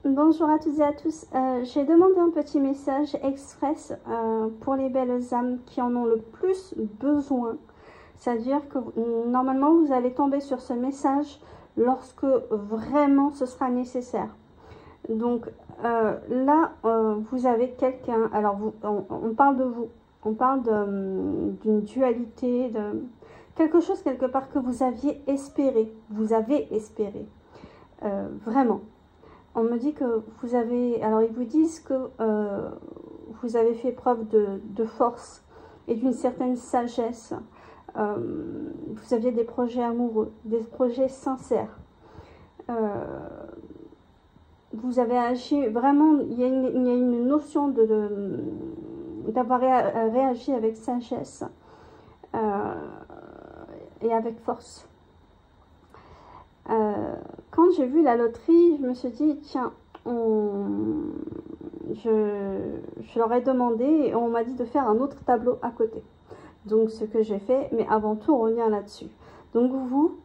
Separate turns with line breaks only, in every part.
Bonjour à toutes et à tous. J'ai demandé un petit message express pour les belles âmes qui en ont le plus besoin. C'est-à-dire que normalement vous allez tomber sur ce message lorsque vraiment ce sera nécessaire. Donc là, vous avez quelqu'un, alors on parle de vous, on parle d'une dualité, de quelque chose quelque part que vous aviez espéré, vous avez espéré, vraiment. On me dit que vous avez, alors ils vous disent que vous avez fait preuve de force et d'une certaine sagesse. Vous aviez des projets amoureux, des projets sincères. Vous avez agi, vraiment, il y a une notion d'avoir réagi avec sagesse et avec force. Quand j'ai vu la loterie, je me suis dit, tiens, je leur ai demandé et on m'a dit de faire un autre tableau à côté. Donc, ce que j'ai fait, mais avant tout, on revient là-dessus. Donc, vous,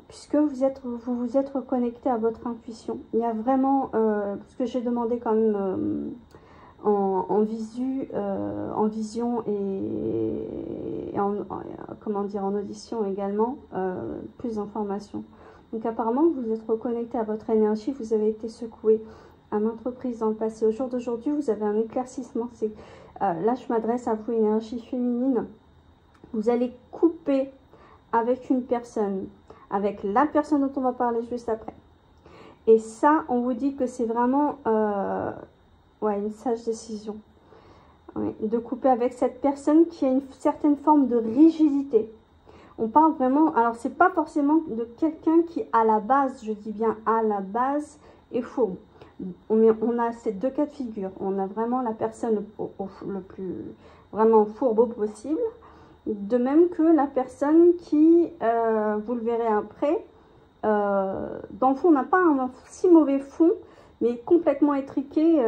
puisque vous vous êtes reconnecté à votre intuition, il y a vraiment, parce que j'ai demandé quand même en vision et comment dire, en audition également, plus d'informations. Donc apparemment vous êtes reconnecté à votre énergie, vous avez été secoué à maintes reprises dans le passé. Au jour d'aujourd'hui, vous avez un éclaircissement. Là, je m'adresse à vous, énergie féminine. Vous allez couper avec une personne, avec la personne dont on va parler juste après. Et ça, on vous dit que c'est vraiment ouais, une sage décision. Ouais, de couper avec cette personne qui a une certaine forme de rigidité. On parle vraiment, alors c'est pas forcément de quelqu'un qui à la base, je dis bien à la base, est fourbe. On a ces deux cas de figure. On a vraiment la personne le plus vraiment fourbe possible. De même que la personne qui, vous le verrez après, dans le fond, n'a pas un si mauvais fond, mais complètement étriqué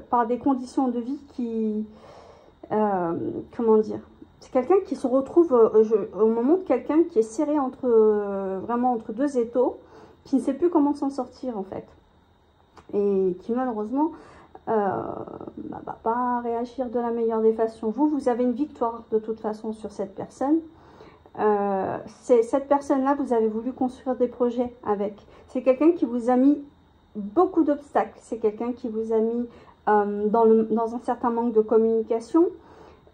par des conditions de vie qui, comment dire, c'est quelqu'un qui se retrouve au moment de quelqu'un qui est serré vraiment entre deux étaux, qui ne sait plus comment s'en sortir en fait, et qui malheureusement va pas réagir de la meilleure des façons. Vous avez une victoire de toute façon sur cette personne. Cette personne-là, vous avez voulu construire des projets avec. C'est quelqu'un qui vous a mis beaucoup d'obstacles. C'est quelqu'un qui vous a mis dans un certain manque de communication.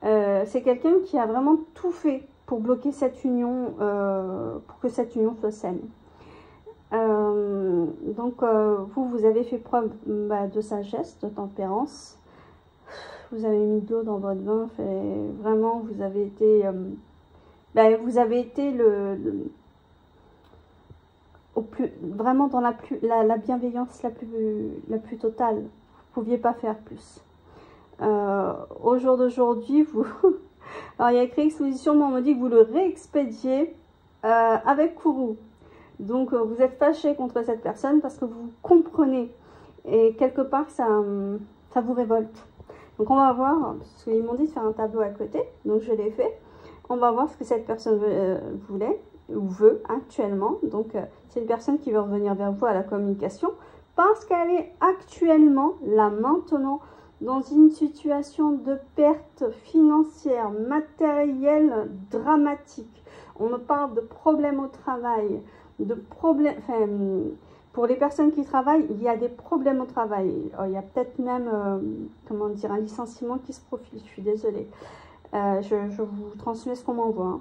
C'est quelqu'un qui a vraiment tout fait pour bloquer cette union, pour que cette union soit saine. Donc, vous avez fait preuve de sagesse, de tempérance. Vous avez mis de l'eau dans votre vin. Vraiment, vous avez été... vous avez été vraiment dans la bienveillance la plus totale. Vous ne pouviez pas faire plus. Au jour d'aujourd'hui, alors il y a écrit exposition, mais on me dit que vous le réexpédiez avec Kourou. Donc vous êtes fâché contre cette personne parce que vous comprenez. Et quelque part, ça vous révolte. Donc on va voir, parce qu'ils m'ont dit de faire un tableau à côté. Donc je l'ai fait. On va voir ce que cette personne voulait ou veut actuellement. Donc, c'est une personne qui veut revenir vers vous à la communication parce qu'elle est actuellement, là maintenant, dans une situation de perte financière, matérielle, dramatique. On me parle de problèmes au travail, de problèmes... Enfin, pour les personnes qui travaillent, il y a des problèmes au travail. Il y a peut-être même, comment dire, un licenciement qui se profile. Je suis désolée. Je vous transmets ce qu'on m'envoie.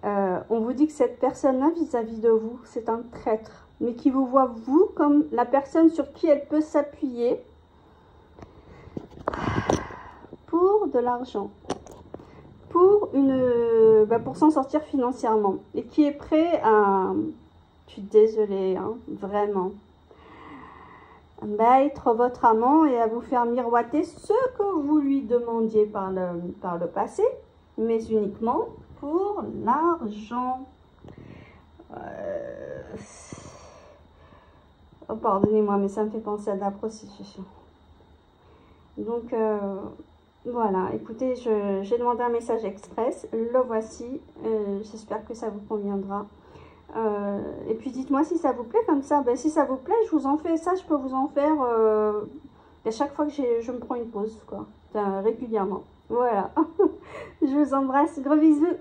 On vous dit que cette personne-là, vis-à-vis de vous, c'est un traître, mais qui vous voit, vous, comme la personne sur qui elle peut s'appuyer pour de l'argent, pour s'en sortir financièrement, et qui est prêt à... Je suis désolée, hein, vraiment. À être votre amant et à vous faire miroiter ce que vous lui demandiez par le passé, mais uniquement pour l'argent. Oh, pardonnez-moi, mais ça me fait penser à de la prostitution. Donc, voilà. Écoutez, j'ai demandé un message express. Le voici. J'espère que ça vous conviendra. Et puis dites-moi si ça vous plaît comme ça. Ben, si ça vous plaît, je vous en fais ça. Je peux vous en faire à chaque fois que je me prends une pause, quoi. Régulièrement. Voilà. Je vous embrasse. Gros bisous.